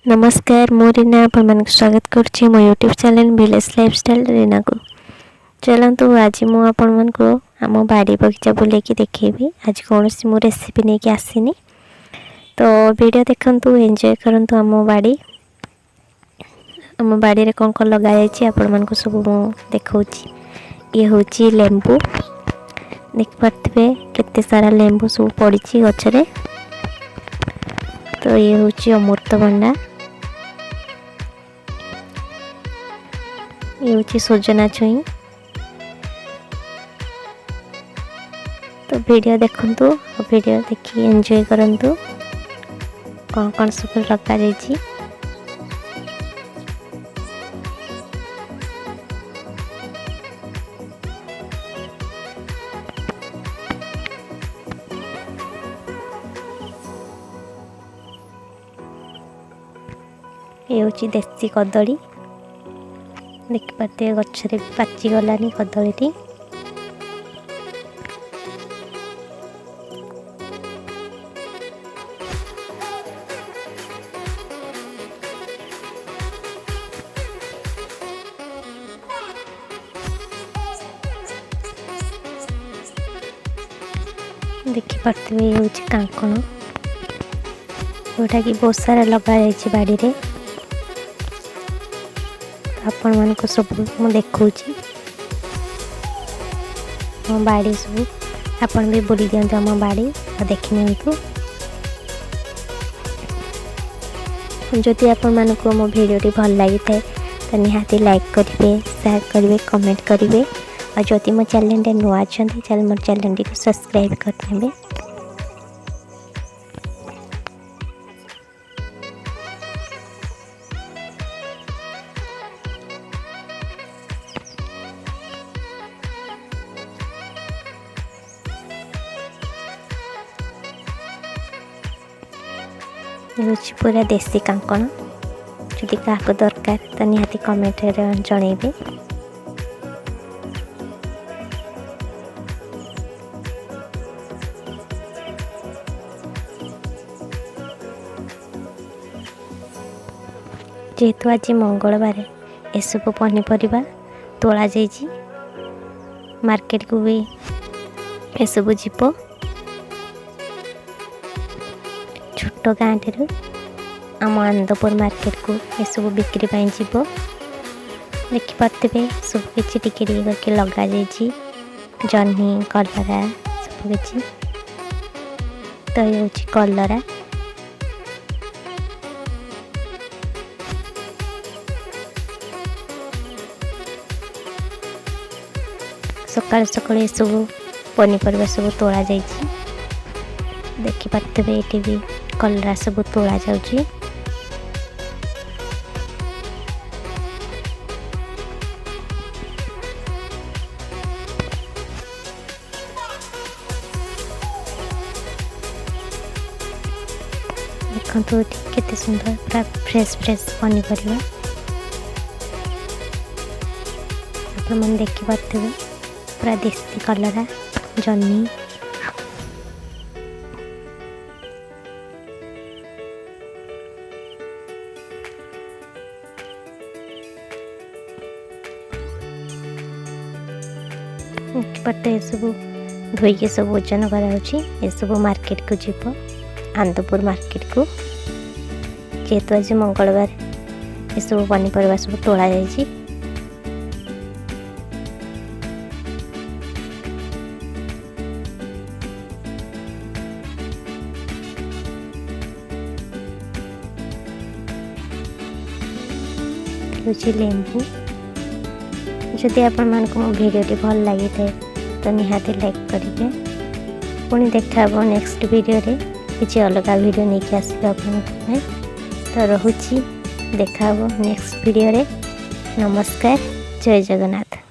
नमस्कार मो रीना आप स्वागत करुच्ची मो YouTube channel village lifestyle Reena को। चलतु आज मु आपण को आम बाड़ी बगीचा बुलेकी देखी। आज कौन सी मु रेसिपी नहीं कि आसीनी, तो वीडियो देखंतु एंजॉय करंतु। आम बाड़ी रे कौन कौन लगा जाइए आपण को सब मु देखौची। ये होची लेंबू, देख पारथिबे केते सारा लेंबू सब पड़ी गछरे। तो ये होची अमृतभंडा, ये होची सजना छुई। तो वीडियो देखंतु, वीडियो देखि एंजॉय करंतु कौन कौन सब लगा जाइए। ये होची देसी कदली, देख पाते गछरे पाची गलानी कदली। देखी पाते ये होची कांकण, जोटा कि बहुत सारा लगा जाइए बाड़ी रे। आपण मान को सब मु देखौची मो बाड़ी सब। आपण भी बुली दियंतु आम बाड़ी और देखि नियंतु। जदि आपण मान को मो वीडियो भल लगी थाए तो निहाती लाइक करेंगे, शेयर करेंगे, कमेंट करेंगे। और जदि मो चैनल रे नुआ अछंती चल मोर चैनल को सब्सक्राइब करनेबे। पूरा देसी कांकण, जदि क्या दरकार तो निहाती कमेंट जनइबे। जेहेतु आज मंगलवार ये सब पनीपरिया तोला जाइए, मार्केट को भी ये सब जीव। छोट गाँ ठार आम आनंदपुर मार्केट को ये सब बिक्री जीव। देखी पारे सब किसी टिके करके लगा जाइए, जह्नी कलरा सब किसी। तो ये हूँ कलरा, सकाल सकाल ये सब पनीपरिया सब तोला जाइए। देखी पारे ये भी कलरा सब तोला जाउची। देखो केते सुंदर पूरा फ्रेश फ्रेश पनीपरिया आप मन देखी पारे। पूरा देसी कलरा, जह्नी, पत्ते सब धोई सब ओजन कर सब मार्केट को जीव, आनंदपुर मार्केट को। जेहेतु आज मंगलवार ये सब पनीपरिया सब तोला जाइए। लेंबू, जदि आपण मान को मो वीडियो भल लगी थाए तो निहाती लाइक करेंगे। पुणी देखा नेक्स्ट वीडियो रे किसी अलग वीडियो नहीं कि आसबे आपण को। तो रहुची, देखा नेक्स्ट वीडियो रे। नमस्कार, जय जगन्नाथ।